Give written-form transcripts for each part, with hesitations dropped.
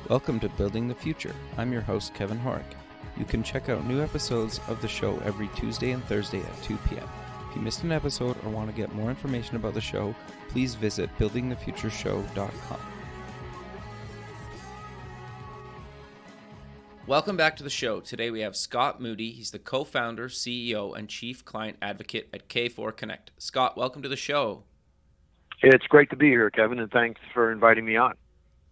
Welcome to Building the Future. I'm your host, Kevin Horick. You can check out new episodes of the show every Tuesday and Thursday at 2 p.m. If you missed an episode or want to get more information about the show, please visit buildingthefutureshow.com. Welcome back to the show. Today we have Scott Moody. He's the co-founder, CEO, and chief client advocate at KFOR Connect. Scott, welcome to the show. It's great to be here, Kevin, and thanks for inviting me on.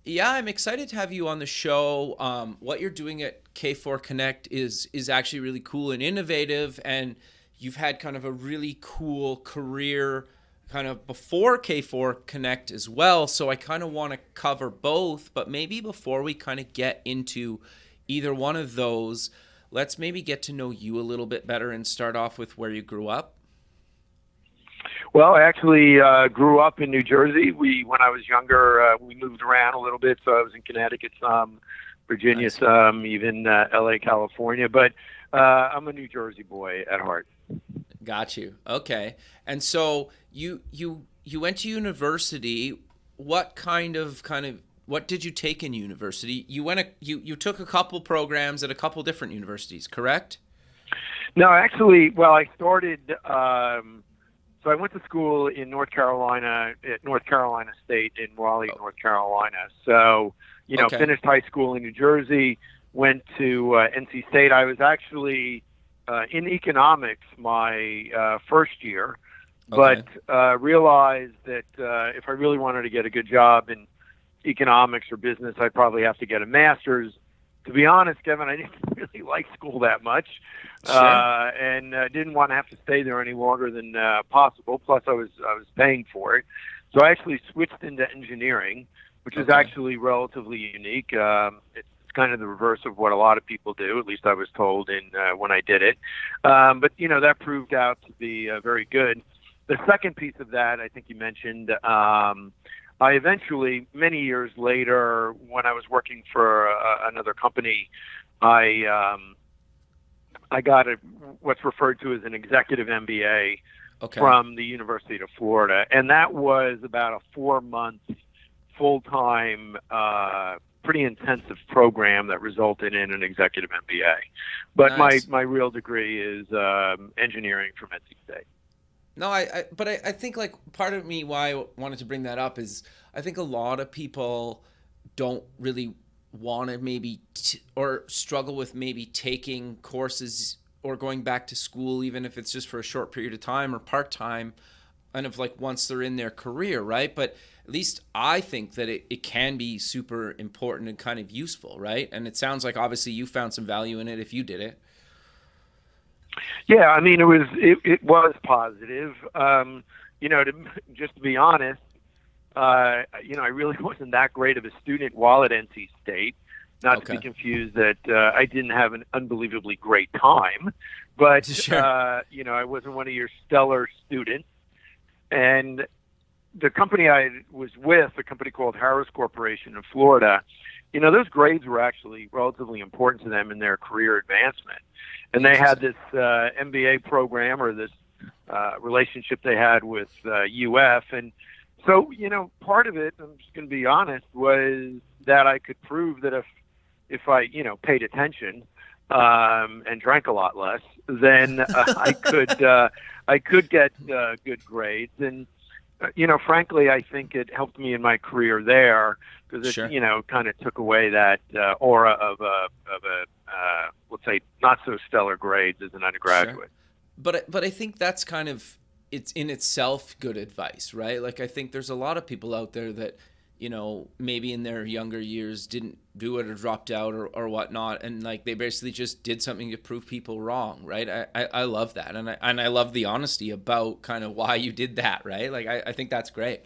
Yeah, I'm excited to have you on the show. What you're doing at KFOR Connect is actually really cool and innovative, and you've had kind of a really cool career kind of before KFOR Connect as well. So I kind of want to cover both, but maybe before we kind of get into either one of those, let's maybe get to know you a little bit better and start off with where you grew up. Well, I actually grew up in New Jersey. When I was younger, we moved around a little bit, so I was in Connecticut some, Virginia Nice. some, even LA, California. But I'm a New Jersey boy at heart. Got you. Okay. And so you went to university. What what did you take in university? You took a couple programs at a couple different universities, correct? No, actually, well, I started. So I went to school in North Carolina, at North Carolina State in Raleigh, North Carolina. So, Okay. Finished high school in New Jersey, went to NC State. I was actually in economics my first year, but realized that if I really wanted to get a good job in economics or business, I'd probably have to get a master's. To be honest, Kevin, I didn't really like school that much, Sure. and didn't want to have to stay there any longer than possible. Plus, I was paying for it, so I actually switched into engineering, which is actually relatively unique. It's kind of the reverse of what a lot of people do. At least I was told when I did it. But that proved out to be very good. The second piece of that, I think you mentioned. I eventually, many years later, when I was working for another company, I got what's referred to as an executive MBA from the University of Florida, and that was about a 4-month full-time, pretty intensive program that resulted in an executive MBA. But Nice. my real degree is engineering from NC State. No, I think like part of me why I wanted to bring that up is I think a lot of people don't really want to maybe or struggle with maybe taking courses or going back to school, even if it's just for a short period of time or part-time, kind of like once they're in their career, right? But at least I think that it can be super important and kind of useful, right? And it sounds like obviously you found some value in it if you did it. Yeah, I mean, it was positive. Just to be honest, I really wasn't that great of a student while at NC State. Not to be confused that I didn't have an unbelievably great time, but Sure. I wasn't one of your stellar students. And the company I was with, a company called Harris Corporation in Florida, those grades were actually relatively important to them in their career advancement. And they had this MBA program or this relationship they had with UF. And so, part of it, I'm just going to be honest, was that I could prove that if I, paid attention and drank a lot less, then I could get good grades. And frankly, I think it helped me in my career there because it, Sure. kind of took away that aura of a let's say, not so stellar grades as an undergraduate. Sure. But I think that's kind of, it's in itself good advice, right? Like I think there's a lot of people out there that, maybe in their younger years didn't do it or dropped out or whatnot, and like they basically just did something to prove people wrong, right? I love that, and I love the honesty about kind of why you did that, right? Like I think that's great.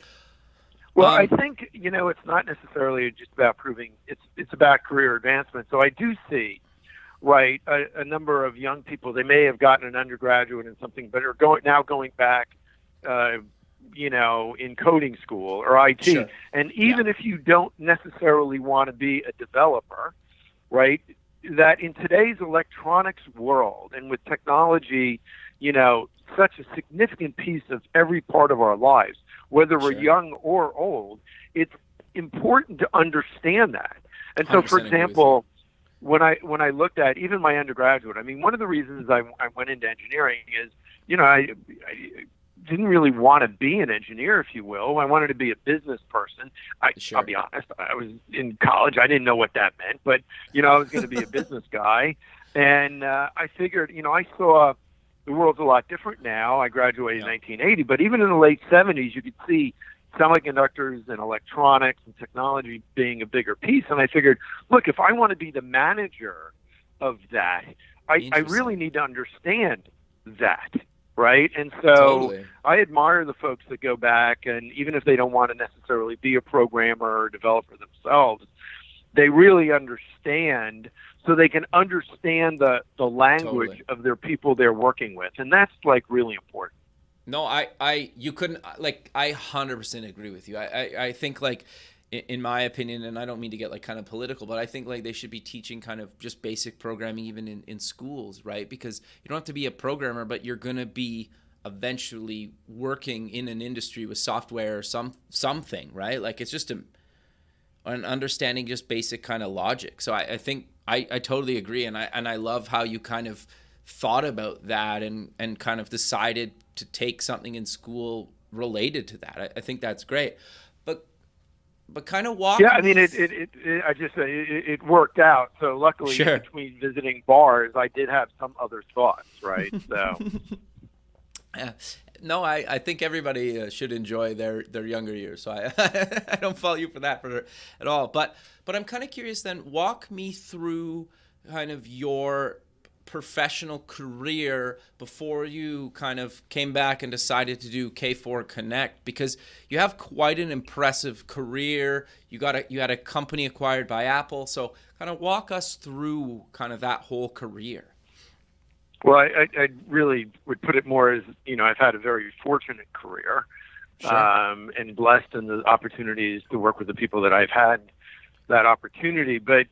Well, I think it's not necessarily just about proving; it's about career advancement. So I do see, right, a number of young people. They may have gotten an undergraduate in something, but are going back. In coding school or IT. Sure. And even if you don't necessarily want to be a developer, right, that in today's electronics world and with technology, such a significant piece of every part of our lives, whether we're young or old, it's important to understand that. And so, for 100% agree with you. example, when I looked at even my undergraduate, I mean, one of the reasons I went into engineering is, I didn't really want to be an engineer, if you will. I wanted to be a business person. I'll be honest, I was in college. I didn't know what that meant, but, I was going to be a business guy. And I figured, I saw the world's a lot different now. I graduated in 1980, but even in the late 70s, you could see semiconductors and electronics and technology being a bigger piece. And I figured, look, if I want to be the manager of that, I really need to understand that, right? And so I admire the folks that go back, and even if they don't want to necessarily be a programmer or developer themselves, they really understand, so they can understand the language of their people they're working with. And that's like really important. No, you couldn't, like, I 100% agree with you. I think, like, in my opinion, and I don't mean to get like kind of political, but I think like they should be teaching kind of just basic programming even in schools, right? Because you don't have to be a programmer, but you're going to be eventually working in an industry with software or something, right? Like, it's just an understanding just basic kind of logic. So I think I totally agree. And I love how you kind of thought about that and kind of decided to take something in school related to that. I think that's great. But kind of walk. Yeah, I mean, it worked out. So luckily, between visiting bars, I did have some other thoughts, right? So. Yeah. No, I think everybody should enjoy their younger years. So I don't fault you for that at all. But I'm kind of curious then, walk me through kind of your professional career before you kind of came back and decided to do KFOR Connect, because you have quite an impressive career. You had a company acquired by Apple. So kind of walk us through kind of that whole career. Well, I really would put it more as, I've had a very fortunate career, and blessed in the opportunities to work with the people that I've had that opportunity. But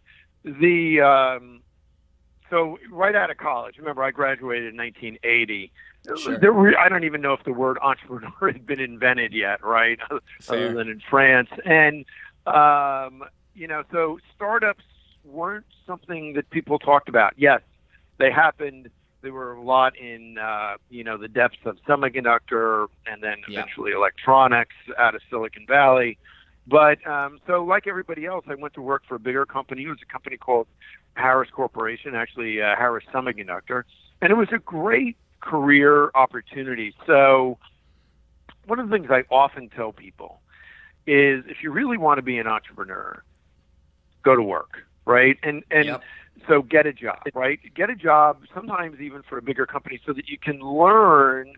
so right out of college, remember, I graduated in 1980. I don't even know if the word entrepreneur had been invented yet, right? Other than in France. And, so startups weren't something that people talked about. Yes, they happened. There were a lot in, the depths of semiconductor and then eventually electronics out of Silicon Valley. But so like everybody else, I went to work for a bigger company. It was a company called Harris Corporation, actually Harris Semiconductor. And it was a great career opportunity. So one of the things I often tell people is if you really want to be an entrepreneur, go to work, right? And so get a job, right? Get a job, sometimes even for a bigger company, so that you can learn,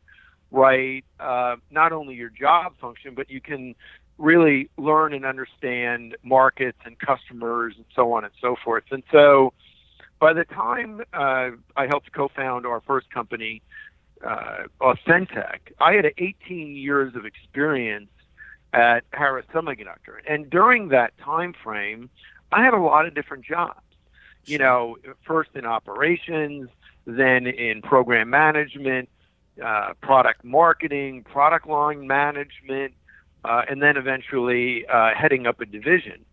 right, not only your job function, but you can really learn and understand markets and customers and so on and so forth. And so by the time I helped co-found our first company, AuthenTec, I had 18 years of experience at Harris Semiconductor. And during that time frame, I had a lot of different jobs. First in operations, then in program management, product marketing, product line management, and then eventually heading up a division.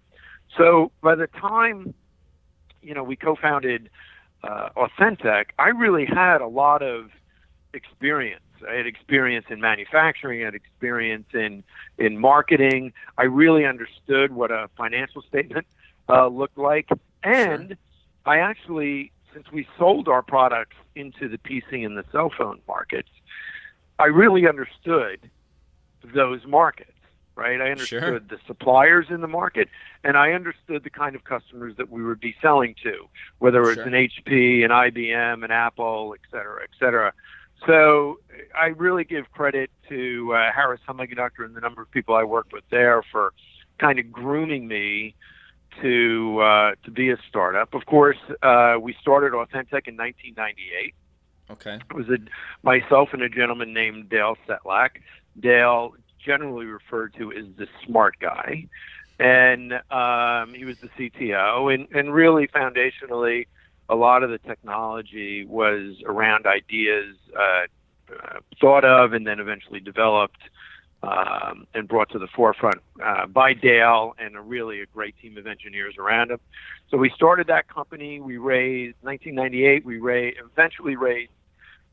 So by the time, we co-founded AuthenTec, I really had a lot of experience. I had experience in manufacturing, I had experience in marketing. I really understood what a financial statement looked like. And I actually, since we sold our products into the PC and the cell phone markets, I really understood those markets, right? I understood the suppliers in the market, and I understood the kind of customers that we would be selling to, whether it's an HP, an IBM, an Apple, et cetera, et cetera. So I really give credit to Harris Semiconductor and the number of people I worked with there for kind of grooming me to be a startup. Of course, we started AuthenTec in 1998. Okay. It was myself and a gentleman named Dale Setlak. Dale, generally referred to as the smart guy, and he was the CTO. And really, foundationally, a lot of the technology was around ideas thought of and then eventually developed and brought to the forefront by Dale and a great team of engineers around him. So we started that company. We raised, 1998, eventually raised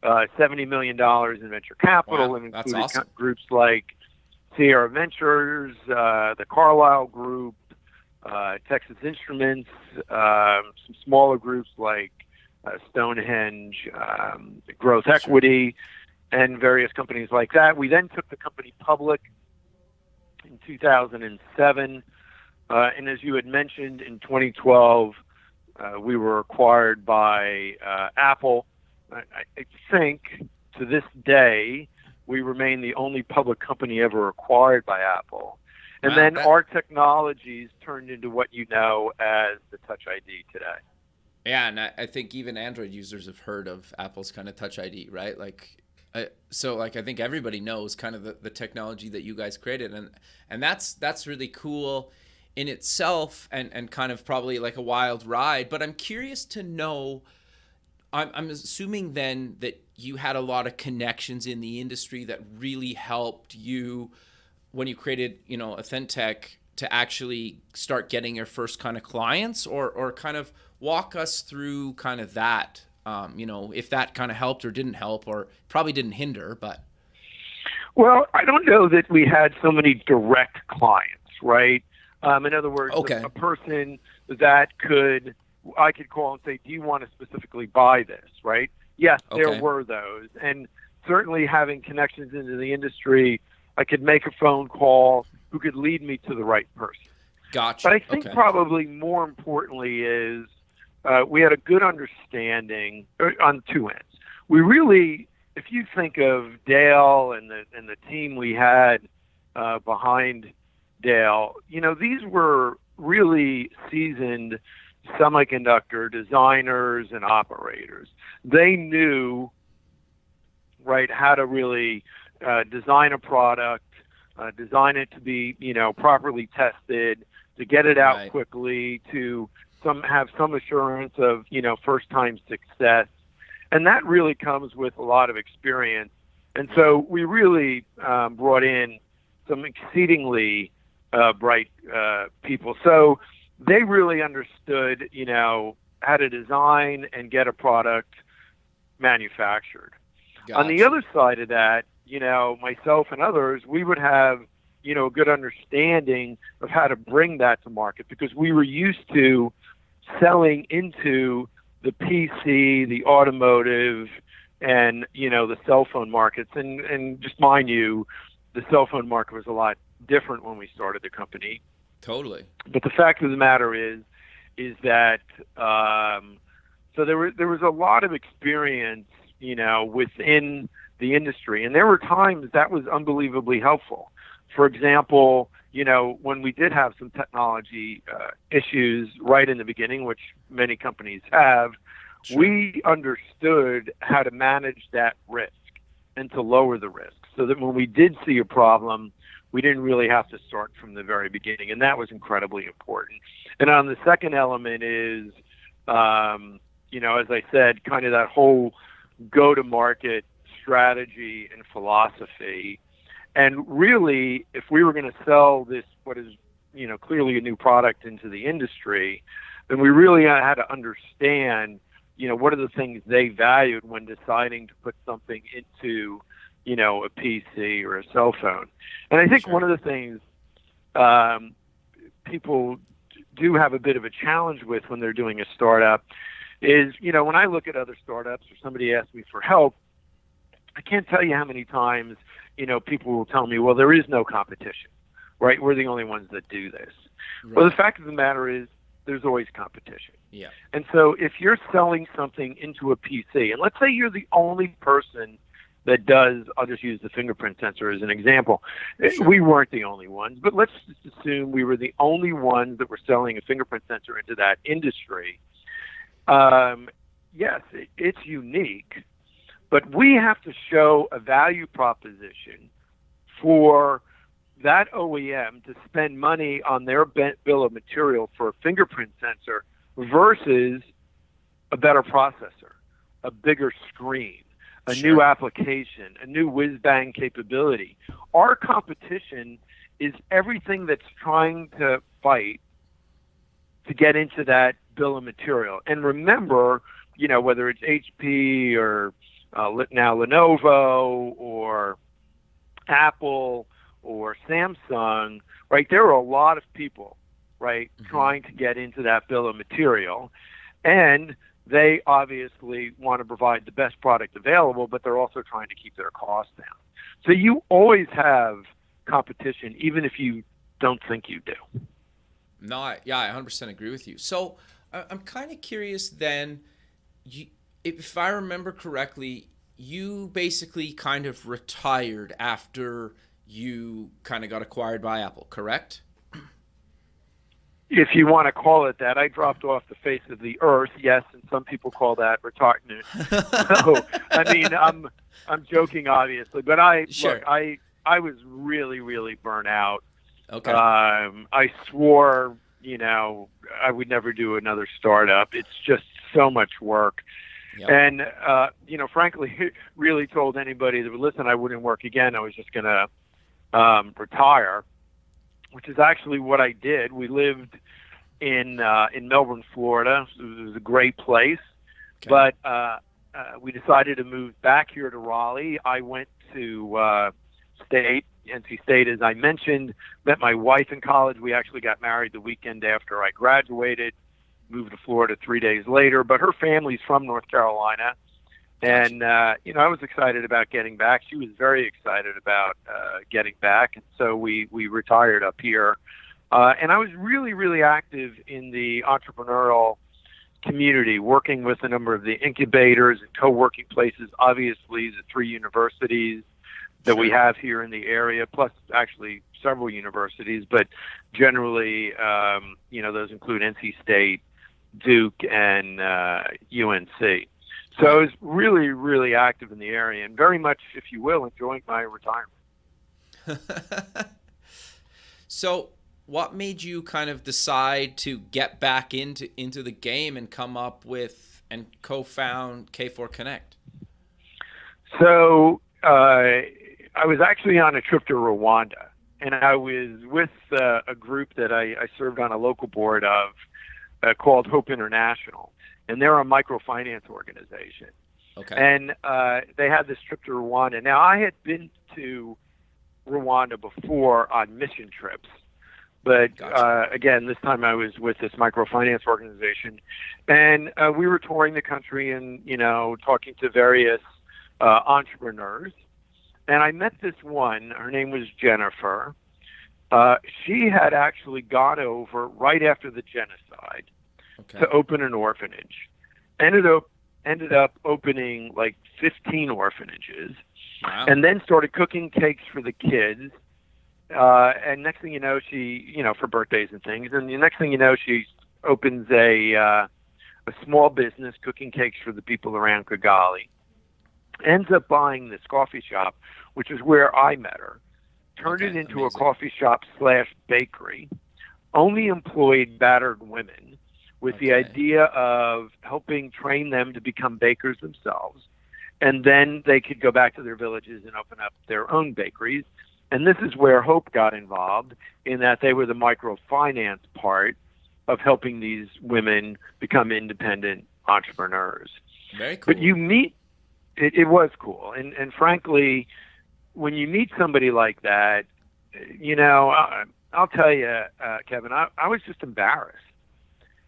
$70 million in venture capital. Wow, and that's included awesome. groups like Sierra Ventures, the Carlyle Group, Texas Instruments, some smaller groups like Stonehenge, Growth Equity, and various companies like that. We then took the company public in 2007. And as you had mentioned, in 2012, we were acquired by Apple. I think to this day, we remain the only public company ever acquired by Apple. And then our technologies turned into what you know as the Touch ID today. Yeah, and I think even Android users have heard of Apple's kind of Touch ID, right? I think everybody knows kind of the technology that you guys created, and that's really cool in itself, and kind of probably like a wild ride. But I'm curious to know. I'm assuming then that you had a lot of connections in the industry that really helped you when you created, AuthenTec, to actually start getting your first kind of clients, or kind of walk us through kind of that, if that kind of helped or didn't help, or probably didn't hinder, but. Well, I don't know that we had so many direct clients, right? In other words, a person that I could call and say, do you want to specifically buy this, right? Yes, there were those. And certainly having connections into the industry, I could make a phone call who could lead me to the right person. Gotcha. But I think probably more importantly is we had a good understanding on two ends. We really, if you think of Dale and the team we had behind Dale, these were really seasoned semiconductor designers and operators. They knew, right, how to really design a product, design it to be, properly tested, to get it out quickly, to have some assurance of, first-time success. And that really comes with a lot of experience. And so we really brought in some exceedingly bright people. So they really understood, how to design and get a product manufactured. Gotcha. On the other side of that, myself and others, we would have, a good understanding of how to bring that to market, because we were used to selling into the PC, the automotive, and, the cell phone markets. And just mind you, the cell phone market was a lot different when we started the company. Totally. But the fact of the matter is that so there was a lot of experience, within the industry, and there were times that was unbelievably helpful. For example, when we did have some technology issues right in the beginning, which many companies have, we understood how to manage that risk and to lower the risk, so that when we did see a problem, we didn't really have to start from the very beginning, and that was incredibly important. And on the second element is, as I said, kind of that whole go-to-market strategy and philosophy. And really, if we were going to sell this, what is, clearly a new product into the industry, then we really had to understand, what are the things they valued when deciding to put something into, a PC or a cell phone. And I think one of the things people do have a bit of a challenge with when they're doing a startup is, when I look at other startups or somebody asks me for help, I can't tell you how many times, people will tell me, well, there is no competition, right? We're the only ones that do this. Right. Well, the fact of the matter is there's always competition. Yeah. And so if you're selling something into a PC, and let's say you're the only person that does, I'll just use the fingerprint sensor as an example. Sure. We weren't the only ones, but let's just assume we were the only ones that were selling a fingerprint sensor into that industry. Yes, it's unique, but we have to show a value proposition for that OEM to spend money on their bill of material for a fingerprint sensor versus a better processor, a bigger screen, a new application, a new whiz-bang capability. Our competition is everything that's trying to fight to get into that bill of material. And remember, whether it's HP or now Lenovo or Apple or Samsung, right? There are a lot of people, right, trying to get into that bill of material. And they obviously want to provide the best product available, but they're also trying to keep their costs down. So you always have competition, even if you don't think you do. No, I 100% agree with you. So I'm kind of curious then, if I remember correctly, you basically kind of retired after you kind of got acquired by Apple, correct? If you want to call it that, I dropped off the face of the earth, yes, and some people call that retirement. So, I mean, I'm joking, obviously, but I was really, really burnt out. Okay. I swore, I would never do another startup. It's just so much work. Yep. And, frankly, really told anybody that would listen, I wouldn't work again. I was just going to retire, which is actually what I did. We lived in Melbourne, Florida. It was a great place. Okay. But we decided to move back here to Raleigh. I went to NC State, as I mentioned, met my wife in college. We actually got married the weekend after I graduated, moved to Florida 3 days later. But her family's from North Carolina. And, I was excited about getting back. She was very excited about getting back. And so we retired up here. And I was really, really active in the entrepreneurial community, working with a number of the incubators and co-working places, obviously the 3 universities that we have here in the area, plus actually several universities. But generally, those include NC State, Duke, and UNC. So I was really, really active in the area and very much, if you will, enjoying my retirement. So what made you kind of decide to get back into the game and come up with and co-found KFOR Connect? So I was actually on a trip to Rwanda, and I was with a group that I served on a local board of called Hope International. And they're a microfinance organization. Okay. And they had this trip to Rwanda. Now, I had been to Rwanda before on mission trips. But, gotcha. Again, this time I was with this microfinance organization. And we were touring the country and, talking to various entrepreneurs. And I met this one. Her name was Jennifer. She had actually gone over right after the genocide. Okay. To open an orphanage. Ended up opening like 15 orphanages. Wow. And then started cooking cakes for the kids. And next thing you know, she, for birthdays and things. And the next thing you know, she opens a small business cooking cakes for the people around Kigali. Ends up buying this coffee shop, which is where I met her. Turned it into a coffee shop / bakery. Only employed battered women, with the idea of helping train them to become bakers themselves. And then they could go back to their villages and open up their own bakeries. And this is where Hope got involved, in that they were the microfinance part of helping these women become independent entrepreneurs. Very cool. But you meet, it was cool. And frankly, when you meet somebody like that, I'll tell you, Kevin, I was just embarrassed.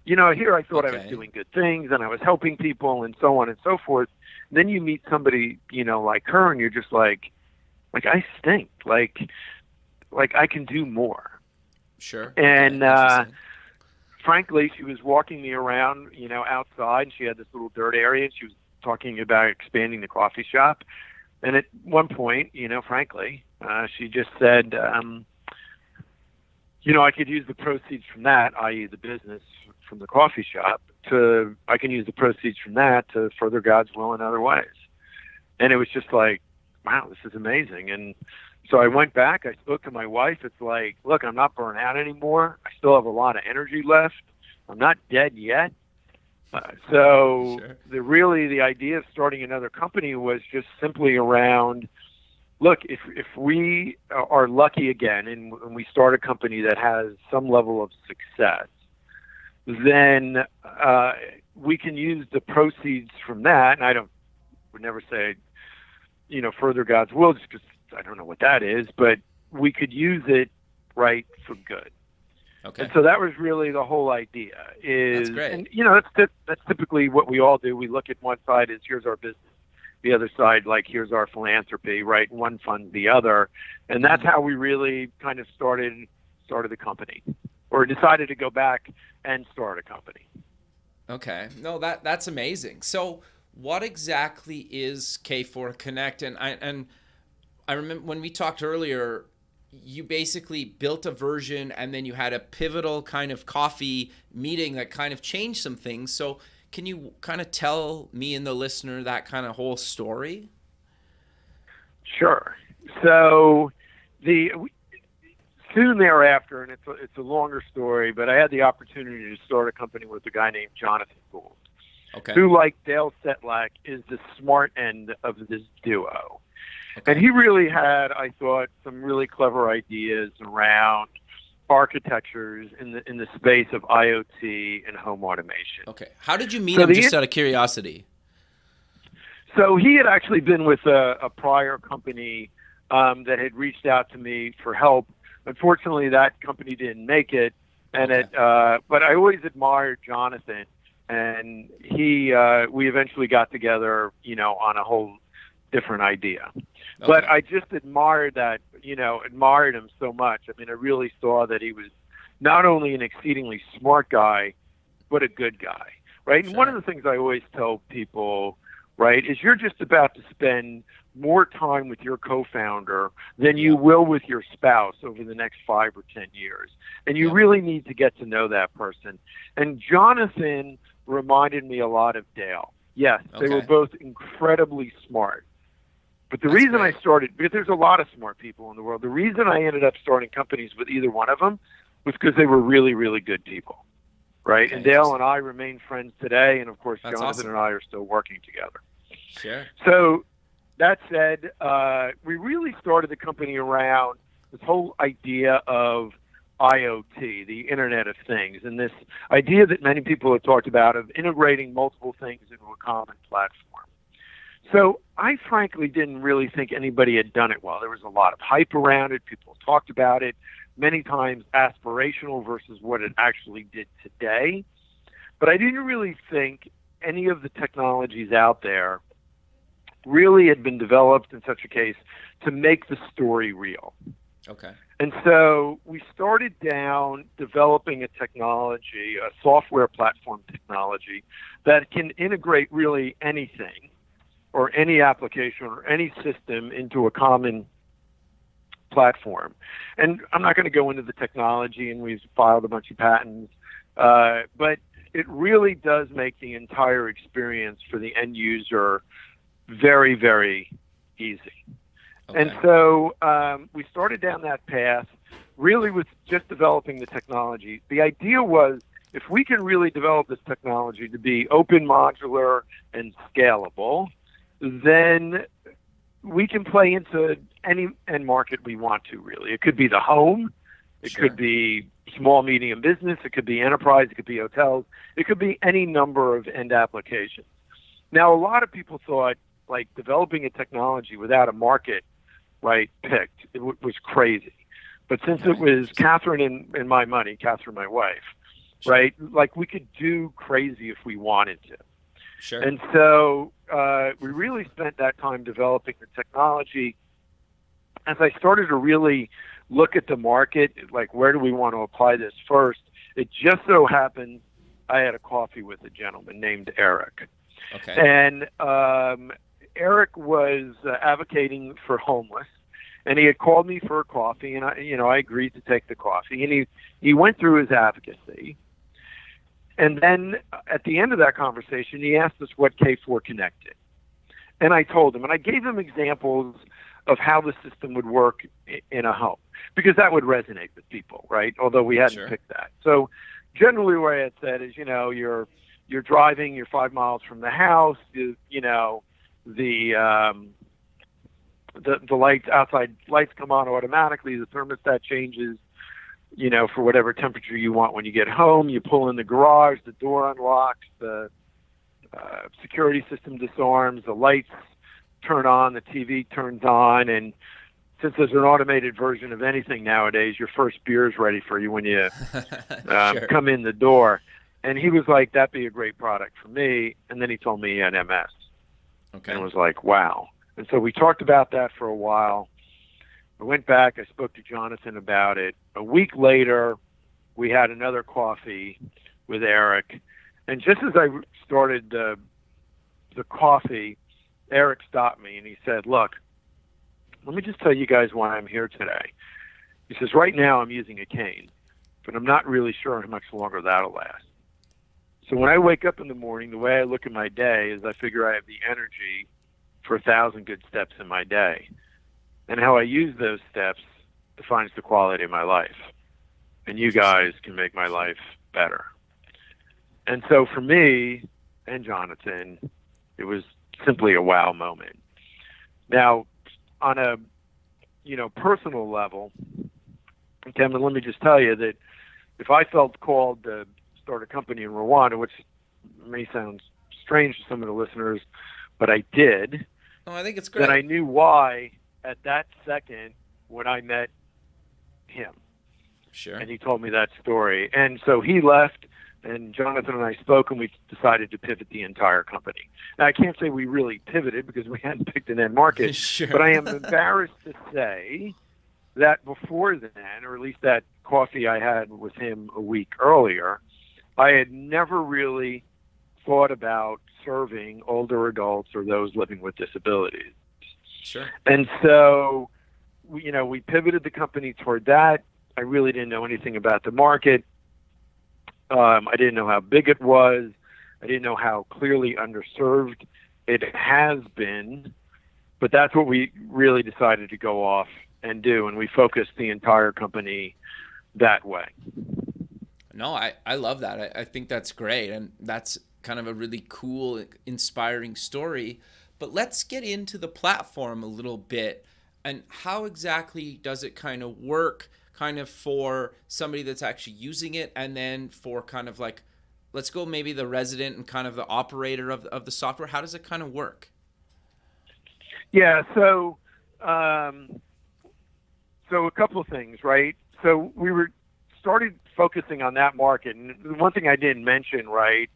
Here I thought I was doing good things and I was helping people and so on and so forth. And then you meet somebody, like her, and you're just like I stink. Like I can do more. Sure. And frankly, she was walking me around, outside. She had this little dirt area. And she was talking about expanding the coffee shop. And at one point, frankly, she just said, I could use the proceeds from that, i.e. the business from the coffee shop, I can use the proceeds from that to further God's will in other ways. And it was just like, wow, this is amazing. And so I went back, I spoke to my wife. It's like, look, I'm not burnt out anymore. I still have a lot of energy left. I'm not dead yet. So Sure. the idea of starting another company was just simply around, look, if we are lucky again and we start a company that has some level of success, then we can use the proceeds from that. And would never say, further God's will, just because I don't know what that is, but we could use it right for good. Okay. And so that was really the whole idea. That's great. And that's typically what we all do. We look at one side as here's our business, the other side like here's our philanthropy, right? One funds the other, and that's how we really kind of started the company, or decided to go back and start a company. Okay. No, that's amazing. So what exactly is KFOR Connect? And I remember when we talked earlier, you basically built a version and then you had a pivotal kind of coffee meeting that kind of changed some things. So can you kind of tell me and the listener that kind of whole story? Sure. So soon thereafter, and it's a longer story, but I had the opportunity to start a company with a guy named Jonathan Gould, who, like Dale Setlack, is the smart end of this duo. Okay. And he really had, I thought, some really clever ideas around architectures in the space of IoT and home automation. Okay. How did you meet him, just out of curiosity? So he had actually been with a prior company that had reached out to me for help. Unfortunately, that company didn't make it, and but I always admired Jonathan, and we eventually got together, on a whole different idea. Okay. But I just admired him so much. I mean, I really saw that he was not only an exceedingly smart guy, but a good guy, right? Sure. And one of the things I always tell people, right, is you're just about to spend more time with your co-founder than you will with your spouse over the next 5 or 10 years. And you really need to get to know that person. And Jonathan reminded me a lot of Dale. Yes, they were both incredibly smart. But the reason I started, because there's a lot of smart people in the world, the reason I ended up starting companies with either one of them was because they were really, really good people, right? Okay. And Dale and I remain friends today, and of course, Jonathan and I are still working together. Sure. So that said, we really started the company around this whole idea of IoT, the Internet of Things, and this idea that many people have talked about of integrating multiple things into a common platform. So I frankly didn't really think anybody had done it well. There was a lot of hype around it. People talked about it, many times aspirational versus what it actually did today. But I didn't really think any of the technologies out there really had been developed in such a case to make the story real. Okay. And so we started down developing a technology, a software platform technology that can integrate really anything or any application or any system into a common platform. And I'm not going to go into the technology, and we've filed a bunch of patents, but it really does make the entire experience for the end user very, very easy. Okay. And so we started down that path really with just developing the technology. The idea was, if we can really develop this technology to be open, modular, and scalable, then we can play into any end market we want to, really. It could be the home. It could be small, medium business. It could be enterprise. It could be hotels. It could be any number of end applications. Now, a lot of people thought, like, developing a technology without a market, right, picked, it was crazy. But since it was Catherine and my money, Catherine, my wife, right, like, we could do crazy if we wanted to. Sure. And so we really spent that time developing the technology. As I started to really look at the market, like, where do we want to apply this first, it just so happened I had a coffee with a gentleman named Eric. Okay. And Eric was advocating for homeless, and he had called me for a coffee, and I agreed to take the coffee. And he went through his advocacy. And then at the end of that conversation, he asked us what KFOR Connect is. And I told him, and I gave him examples of how the system would work in a home, because that would resonate with people, right? Although we hadn't picked that. So generally what I had said is, your you're driving, you're 5 miles from the house, the lights, outside lights come on automatically, the thermostat changes, for whatever temperature you want when you get home. You pull in the garage, the door unlocks, the security system disarms, the lights turn on, the TV turns on, and since there's an automated version of anything nowadays, your first beer is ready for you when you Sure. come in the door. And he was like, that'd be a great product for me. And then he told me he had MS. Okay. And it was like, wow. And so we talked about that for a while. I went back, I spoke to Jonathan about it. A week later, we had another coffee with Eric. And just as I started the coffee, Eric stopped me and he said, look, let me just tell you guys why I'm here today. He says, right now I'm using a cane, but I'm not really sure how much longer that'll last. So when I wake up in the morning, the way I look at my day is I figure I have the energy for 1,000 good steps in my day. And how I use those steps defines the quality of my life. And you guys can make my life better. And so for me and Jonathan, it was simply a wow moment. Now, on a personal level, Kevin, let me just tell you that if I felt called to start a company in Rwanda, which may sound strange to some of the listeners, but I did. Oh, I think it's great. Then I knew why at that second when I met him. Sure. And he told me that story. And so he left, and Jonathan and I spoke, and we decided to pivot the entire company. Now, I can't say we really pivoted because we hadn't picked an end market, Sure. but I am embarrassed to say that before then, or at least that coffee I had with him a week earlier, I had never really thought about serving older adults or those living with disabilities. Sure. And so, we pivoted the company toward that. I really didn't know anything about the market. I didn't know how big it was. I didn't know how clearly underserved it has been. But that's what we really decided to go off and do, and we focused the entire company that way. No, I love that. I think that's great, and that's kind of a really cool, inspiring story. But let's get into the platform a little bit, and how exactly does it kind of work kind of for somebody that's actually using it, and then for kind of like, let's go maybe the resident and kind of the operator of the software. How does it kind of work? Yeah, so a couple of things, right? So we started focusing on that market, and the one thing I didn't mention, right,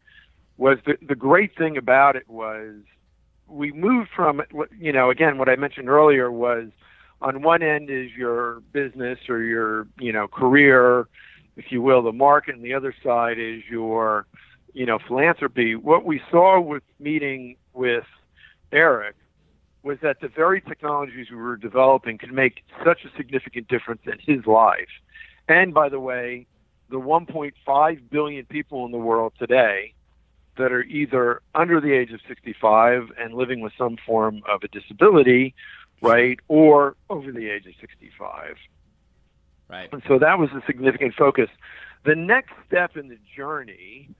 was the great thing about it was we moved from, again, what I mentioned earlier was on one end is your business or your, career, if you will, the market, and the other side is your, philanthropy. What we saw with meeting with Eric was that the very technologies we were developing could make such a significant difference in his life. And by the way, the 1.5 billion people in the world today that are either under the age of 65 and living with some form of a disability, right, or over the age of 65. Right. And so that was a significant focus. The next step in the journey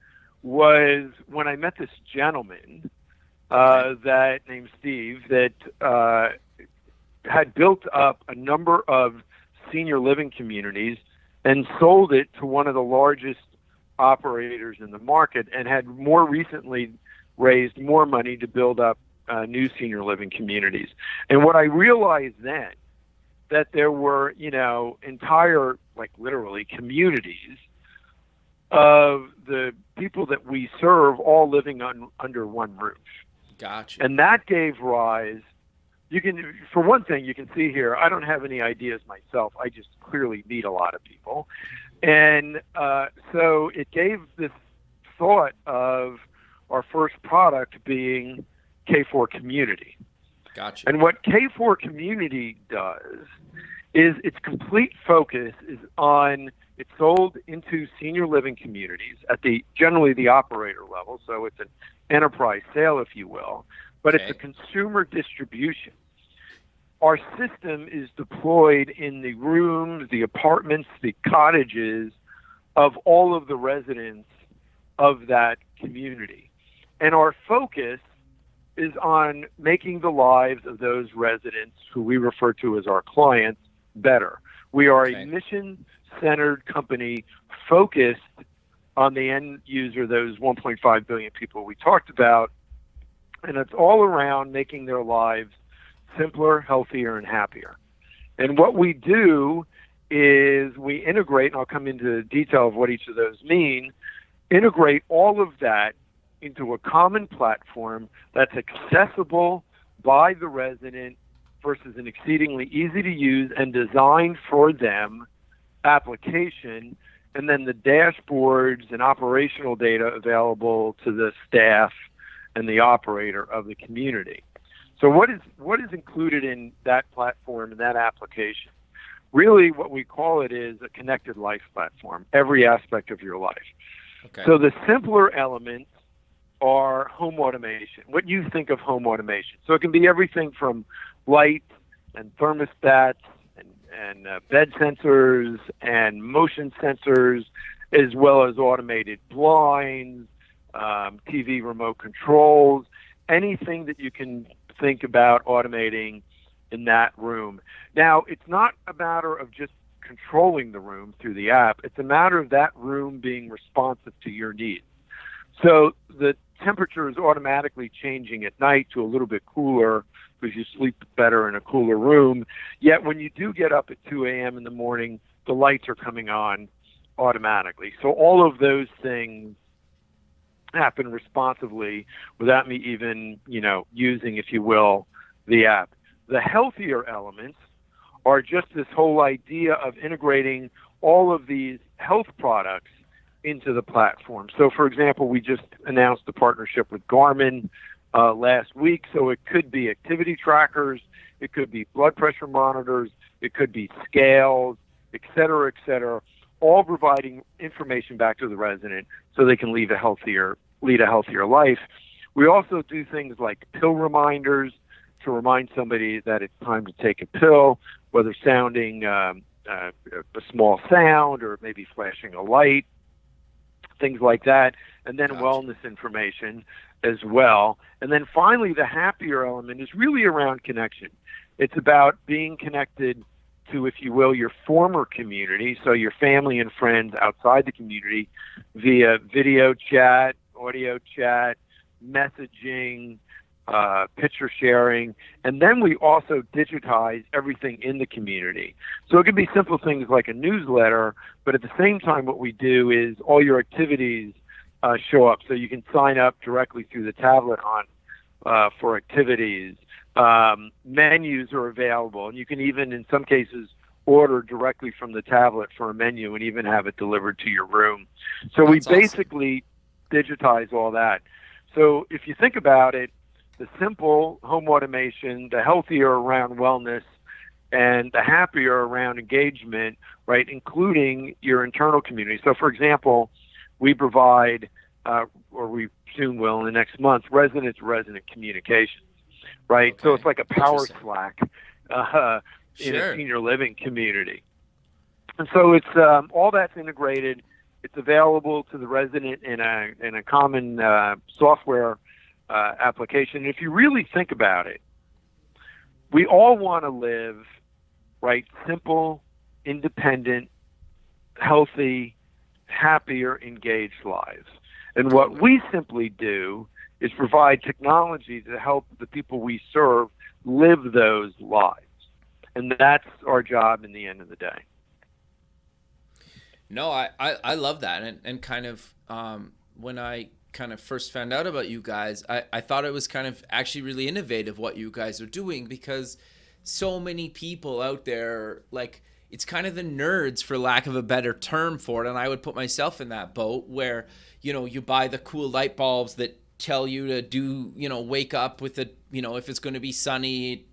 was when I met this gentleman that named Steve that had built up a number of senior living communities and sold it to one of the largest operators in the market, and had more recently raised more money to build up new senior living communities. And what I realized then, that there were, entire, like literally communities of the people that we serve all living under one roof. Gotcha. And that gave rise, for one thing, you can see here, I don't have any ideas myself. I just clearly meet a lot of people. And so it gave this thought of our first product being KFOR Community. Gotcha. And what KFOR Community does is its complete focus is on, it's sold into senior living communities at generally the operator level. So it's an enterprise sale, if you will, but Okay. it's a consumer distribution. Our system is deployed in the rooms, the apartments, the cottages of all of the residents of that community. And our focus is on making the lives of those residents who we refer to as our clients better. We are a mission-centered company focused on the end user, those 1.5 billion people we talked about, and it's all around making their lives simpler, healthier, and happier. And what we do is we integrate, and I'll come into detail of what each of those mean, integrate all of that into a common platform that's accessible by the resident versus an exceedingly easy to use and designed for them application, and then the dashboards and operational data available to the staff and the operator of the community. So what is included in that platform and that application? Really what we call it is a connected life platform, every aspect of your life. Okay. So the simpler elements are home automation, what you think of home automation. So it can be everything from lights and thermostats and bed sensors and motion sensors, as well as automated blinds, TV remote controls, anything that you can think about automating in that room. Now, it's not a matter of just controlling the room through the app. It's a matter of that room being responsive to your needs. So the temperature is automatically changing at night to a little bit cooler because you sleep better in a cooler room. Yet when you do get up at 2 a.m. in the morning, the lights are coming on automatically. So all of those things happen responsively without me even, using, if you will, the app. The healthier elements are just this whole idea of integrating all of these health products into the platform. So, for example, we just announced a partnership with Garmin last week. So it could be activity trackers, it could be blood pressure monitors, it could be scales, et cetera, all providing information back to the resident so they can lead a healthier life. We also do things like pill reminders to remind somebody that it's time to take a pill, whether sounding a small sound or maybe flashing a light, things like that, and then wellness information as well. And then finally, the happier element is really around connection. It's about being connected to, if you will, your former community, so your family and friends outside the community via video chat, audio chat, messaging, picture sharing, and then we also digitize everything in the community. So it can be simple things like a newsletter, but at the same time what we do is all your activities show up, so you can sign up directly through the tablet for activities. Menus are available, and you can even, in some cases, order directly from the tablet for a menu and even have it delivered to your room. So we basically digitize all that. So if you think about it, the simple home automation, the healthier around wellness, and the happier around engagement, right, including your internal community. So, for example, we provide, or we soon will in the next month, resident-to-resident communications, right? Okay. So it's like a power Slack in a senior living community. And so it's all that's integrated. It's available to the resident in a common software application. If you really think about it, we all want to live, right, simple, independent, healthy, happier, engaged lives. And what we simply do is provide technology to help the people we serve live those lives. And that's our job in the end of the day. No, I love that. And kind of when I kind of first found out about you guys, I thought it was kind of actually really innovative what you guys are doing, because so many people out there, like, it's kind of the nerds, for lack of a better term for it. And I would put myself in that boat where, you buy the cool light bulbs that tell you to do, wake up with it, if it's going to be sunny, it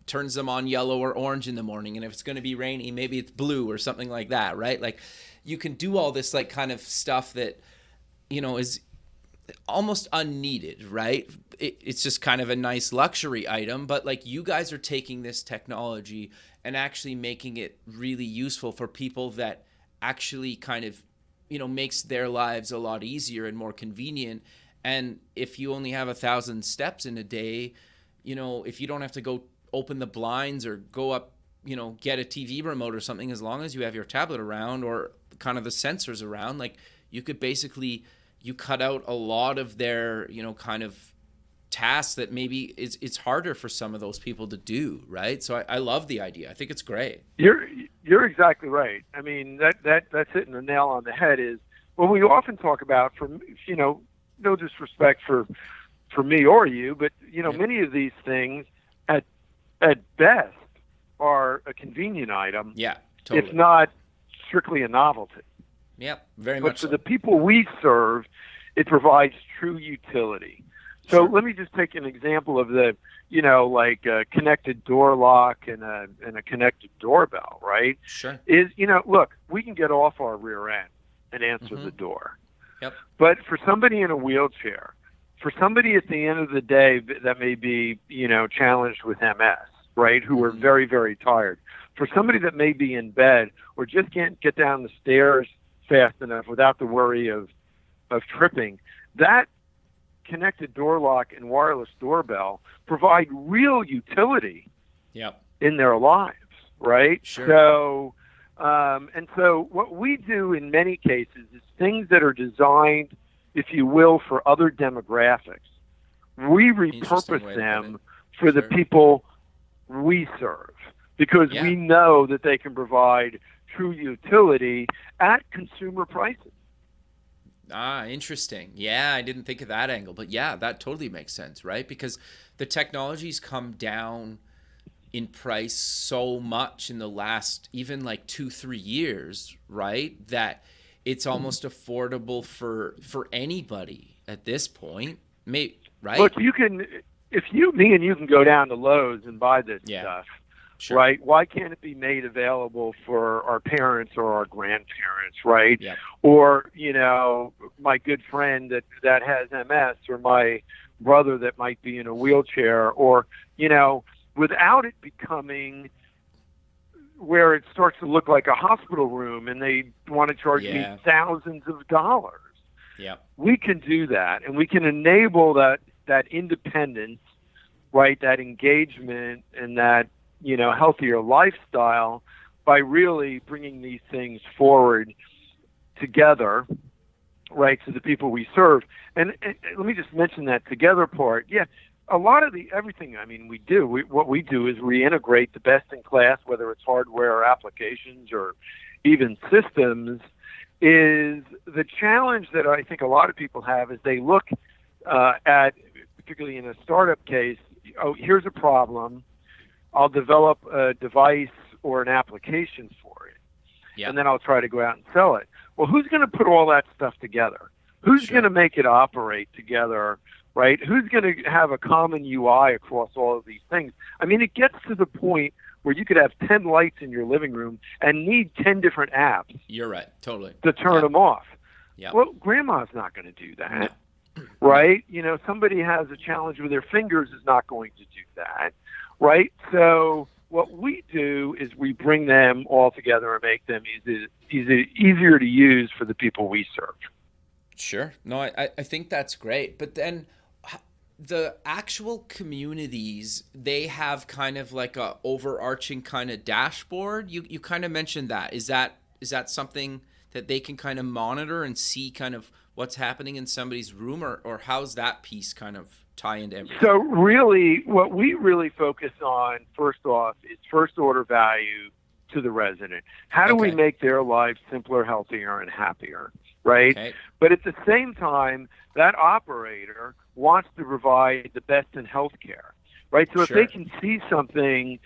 turns them on yellow or orange in the morning. And if it's going to be rainy, maybe it's blue or something like that, right? Like, you can do all this like kind of stuff that, is almost unneeded, right? It's just kind of a nice luxury item, but like, you guys are taking this technology and actually making it really useful for people that actually kind of, makes their lives a lot easier and more convenient. And if you only have 1,000 steps in a day, if you don't have to go open the blinds or go up, get a TV remote or something, as long as you have your tablet around or kind of the sensors around, like you could basically, you cut out a lot of their, kind of tasks that maybe it's harder for some of those people to do, right? So I love the idea. I think it's great. You're exactly right. I mean, that's hitting the nail on the head. Is what we often talk about. For no disrespect for me or you, but many of these things at best are a convenient item. Yeah, totally. If not strictly a novelty. Yeah, very but much. But for so. the people we serve, it provides true utility. So Sure. Let me just take an example of the, like a connected door lock and a connected doorbell, right? Sure. Look, we can get off our rear end and answer the door. Yep. But for somebody in a wheelchair, for somebody at the end of the day that may be, challenged with MS, right, who are very, very tired, for somebody that may be in bed or just can't get down the stairs fast enough without the worry of tripping, that connected door lock and wireless doorbell provide real utility in their lives, right? Sure. So, so what we do in many cases is things that are designed, if you will, for other demographics. We repurpose them for the people we serve because we know that they can provide true utility at consumer prices. Ah, interesting. Yeah, I didn't think of that angle, but yeah, that totally makes sense, right? Because the technology's come down in price so much in the last even like 2-3 years, right? That it's almost affordable for anybody at this point, right? Look, me and you can go down to Lowe's and buy this stuff. Sure. Right? Why can't it be made available for our parents or our grandparents, right? Yeah. Or, my good friend that has MS or my brother that might be in a wheelchair or, without it becoming where it starts to look like a hospital room and they want to charge me thousands of dollars. Yeah. We can do that and we can enable that independence, right? That engagement and that, healthier lifestyle by really bringing these things forward together, right, to the people we serve. And let me just mention that together part. Yeah, a lot of everything, what we do is we integrate the best in class, whether it's hardware or applications or even systems, is the challenge that I think a lot of people have is they look at, particularly in a startup case, here's a problem. I'll develop a device or an application for it, and then I'll try to go out and sell it. Well, who's going to put all that stuff together? Who's going to make it operate together, right? Who's going to have a common UI across all of these things? It gets to the point where you could have 10 lights in your living room and need 10 different apps. You're right, totally. To turn them off. Yeah. Well, grandma's not going to do that, right? Somebody has a challenge with their fingers is not going to do that. Right. So what we do is we bring them all together and make them easier to use for the people we serve. Sure. No, I think that's great. But then the actual communities, they have kind of like a overarching kind of dashboard. You kind of mentioned that. Is that something that they can kind of monitor and see kind of what's happening in somebody's room, or how's that piece kind of tie into everything? So really, what we really focus on, first off, is first order value to the resident. How do we make their lives simpler, healthier, and happier, right? Okay. But at the same time, that operator wants to provide the best in healthcare, right? So if they can see somebody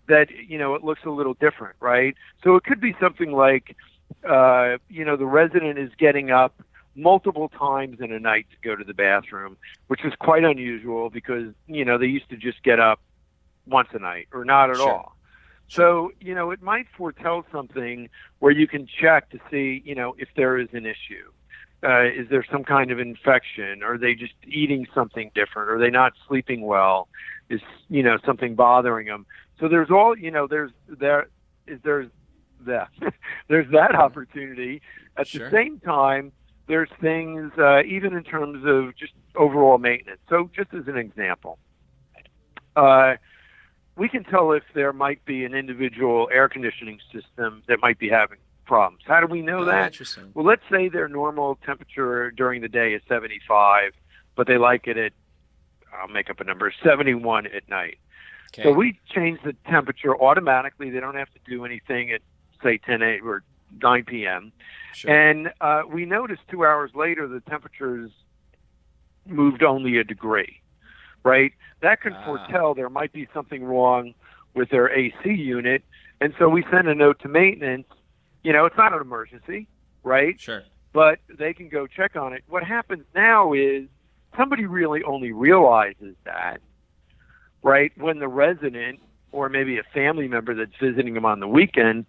that, it looks a little different, right? So it could be something like, the resident is getting up multiple times in a night to go to the bathroom, which is quite unusual because, they used to just get up once a night or not at all. So, it might foretell something where you can check to see, if there is an issue. Is there some kind of infection? Are they just eating something different? Are they not sleeping well? Is, something bothering them? So there's all, there's there's that opportunity. At Sure. the same time, there's things even in terms of just overall maintenance. So just as an example, we can tell if there might be an individual air conditioning system that might be having problems. How do we know that? Interesting. Well, let's say their normal temperature during the day is 75, but they like it at, I'll make up a number, 71 at night. Okay. So we change the temperature automatically. They don't have to do anything at, say, 10 a.m. or 9 p.m. Sure. And we noticed 2 hours later the temperatures moved only a degree, right? That could foretell there might be something wrong with their AC unit. And so we send a note to maintenance. It's not an emergency, right? Sure. But they can go check on it. What happens now is somebody really only realizes that, right, when the resident or maybe a family member that's visiting them on the weekend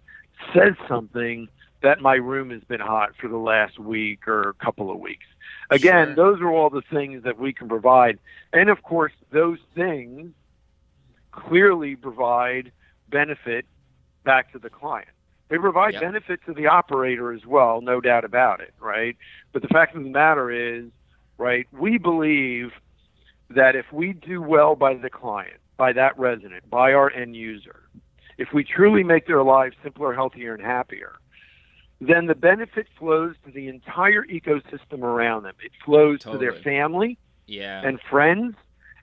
says something that my room has been hot for the last week or a couple of weeks. Again, Sure. Those are all the things that we can provide. And, of course, those things clearly provide benefit back to the client. They provide Yep. benefit to the operator as well, no doubt about it, right? But the fact of the matter is, right, we believe that if we do well by the client, by that resident, by our end user, if we truly make their lives simpler, healthier, and happier, then the benefit flows to the entire ecosystem around them. It flows to their Totally. family Yeah. and friends.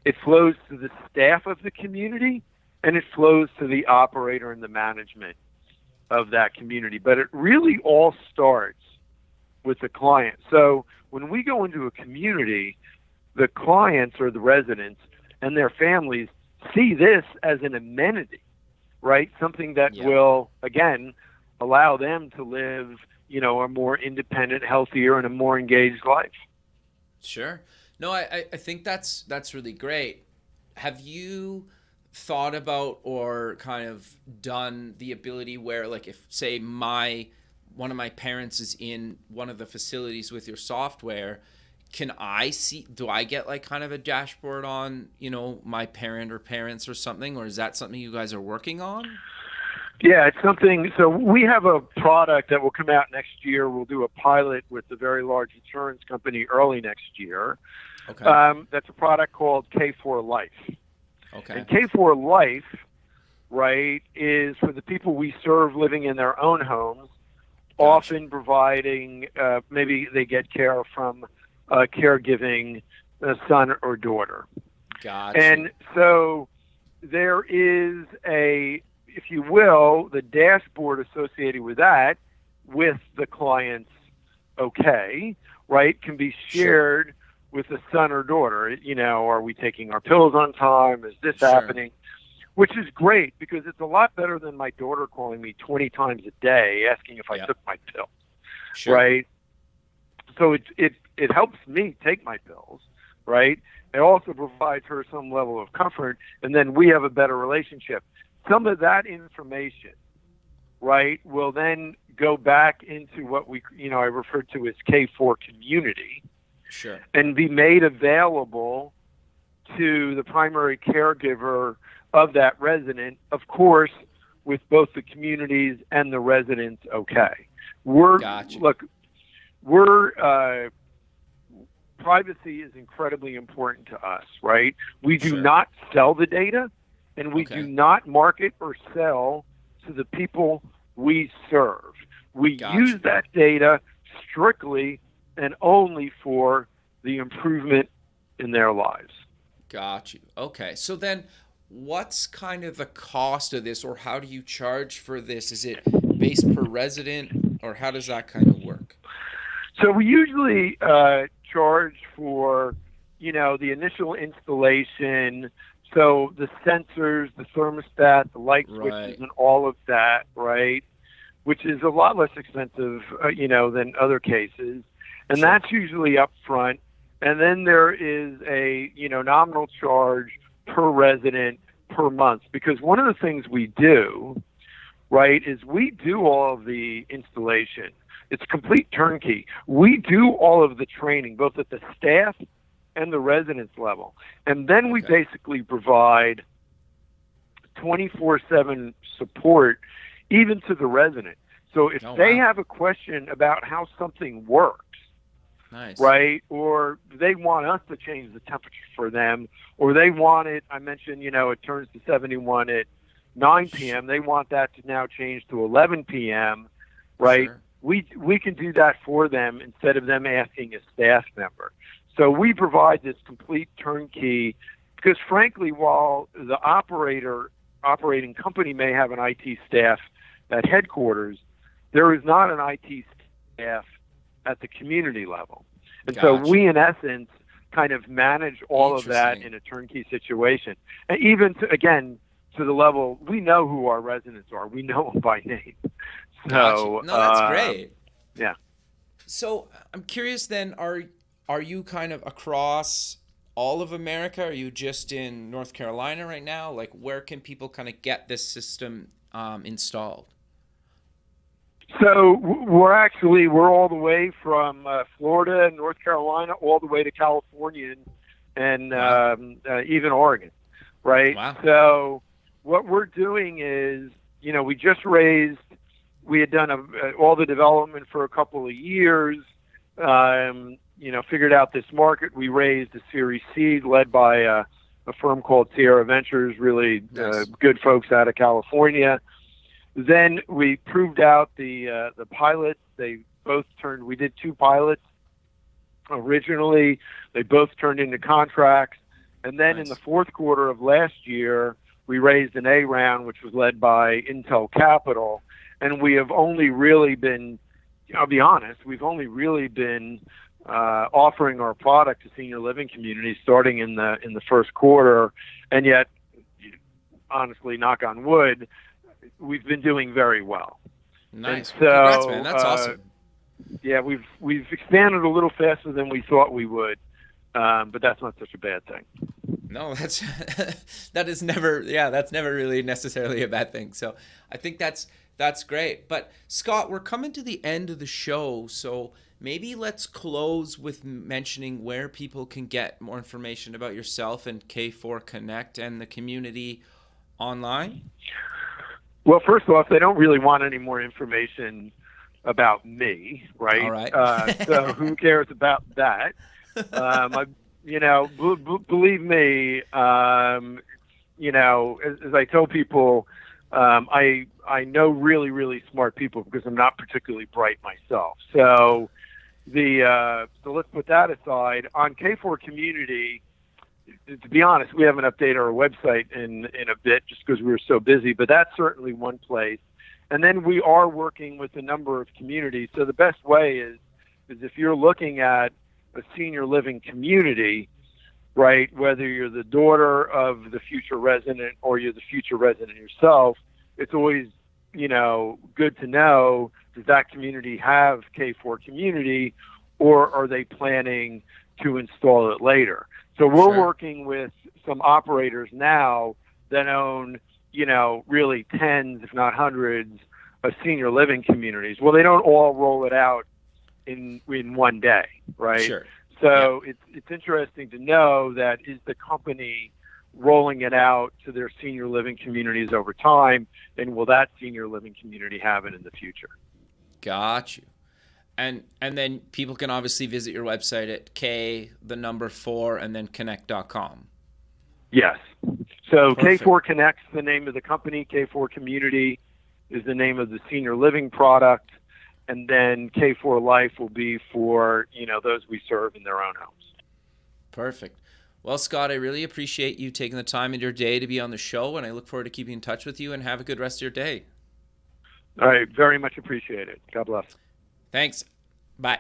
It flows to the staff of the community, and it flows to the operator and the management of that community. But it really all starts with the client. So when we go into a community, the clients or the residents and their families see this as an amenity, right? Something that Yeah. will, again, allow them to live, a more independent, healthier, and a more engaged life. Sure. No, I think that's really great. Have you thought about or kind of done the ability where, like, if, say, one of my parents is in one of the facilities with your software, do I get like kind of a dashboard on, my parent or parents or something, or is that something you guys are working on? Yeah, it's something. So we have a product that will come out next year. We'll do a pilot with a very large insurance company early next year. Okay. That's a product called KFOR Life. Okay. And KFOR Life, right, is for the people we serve living in their own homes, Gotcha. often providing, maybe they get care from a caregiving son or daughter. Gotcha. And so there is if you will, the dashboard associated with that with the client's right, can be shared with the son or daughter. Are we taking our pills on time? Is this happening? Which is great because it's a lot better than my daughter calling me 20 times a day asking if I took my pills, right? So it helps me take my pills, right? It also provides her some level of comfort, and then we have a better relationship. Some of that information, right, will then go back into what I refer to as KFOR community, and be made available to the primary caregiver of that resident, of course, with both the communities and the residents. Privacy is incredibly important to us, right? We do not sell the data, and we do not market or sell to the people we serve. We use that data strictly and only for the improvement in their lives. Got you. Okay. So then what's kind of the cost of this, or how do you charge for this? Is it based per resident, or how does that kind of work? So we usually charge for, the initial installation, so the sensors, the thermostat, the light switches, and all of that, right, which is a lot less expensive, than other cases. And that's usually up front. And then there is a, nominal charge per resident per month. Because one of the things we do, right, is we do all of the installation. It's complete turnkey. We do all of the training, both at the staff and the residence level. And then we basically provide 24/7 support even to the resident. So if they wow. have a question about how something works, Nice. right, or they want us to change the temperature for them, or they want it, I mentioned, it turns to 71 at 9 p.m., they want that to now change to 11 p.m., right? Sure. We can do that for them instead of them asking a staff member. So we provide this complete turnkey because, frankly, while the operating company may have an IT staff at headquarters, there is not an IT staff at the community level. And so we, in essence, kind of manage all of that in a turnkey situation. And even, to the level, we know who our residents are. We know them by name. So, no, that's great. Yeah. So I'm curious then, are you kind of across all of America? Are you just in North Carolina right now? Like, where can people kind of get this system installed? So we're all the way from Florida and North Carolina all the way to California and even Oregon, right? Wow. So what we're doing is, we just raised, we had done all the development for a couple of years, figured out this market. We raised a Series C led by a firm called Sierra Ventures, really good folks out of California. Then we proved out the pilot. We did 2 pilots originally. They both turned into contracts. And then in the fourth quarter of last year, we raised an A round, which was led by Intel Capital. And we have only really been, I'll be honest, we've only really been offering our product to senior living communities starting in the first quarter. And yet, honestly, knock on wood, we've been doing very well. Nice. And so, congrats, man. That's awesome. Yeah, we've expanded a little faster than we thought we would, but that's not such a bad thing. No, that's never really necessarily a bad thing. So I think that's great. But Scott, we're coming to the end of the show, so maybe let's close with mentioning where people can get more information about yourself and KFOR Connect and the community online. Well, first off, they don't really want any more information about me, right? All right. So who cares about that? Believe me, as I tell people, I know really, really smart people because I'm not particularly bright myself. So so let's put that aside. On KFOR Community, to be honest, we haven't updated our website in a bit just because we were so busy, but that's certainly one place. And then we are working with a number of communities. So the best way is if you're looking at a senior living community, right, whether you're the daughter of the future resident or you're the future resident yourself, it's always, good to know, does that community have KFOR Community, or are they planning to install it later? So we're working with some operators now that own, really tens, if not hundreds, of senior living communities. Well, they don't all roll it out in one day, right? Sure. So it's interesting to know that is the company rolling it out to their senior living communities over time, and will that senior living community have it in the future? Got you. And then people can obviously visit your website at K4 and then connect.com. Yes. So Perfect. KFOR Connect's the name of the company. KFOR Community is the name of the senior living product. And then KFOR Life will be for, those we serve in their own homes. Perfect. Well, Scott, I really appreciate you taking the time in your day to be on the show, and I look forward to keeping in touch with you, and have a good rest of your day. All right. Very much appreciate it. God bless. Thanks. Bye.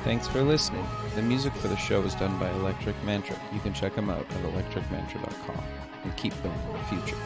Thanks for listening. The music for the show is done by Electric Mantra. You can check them out at electricmantra.com and keep building the future.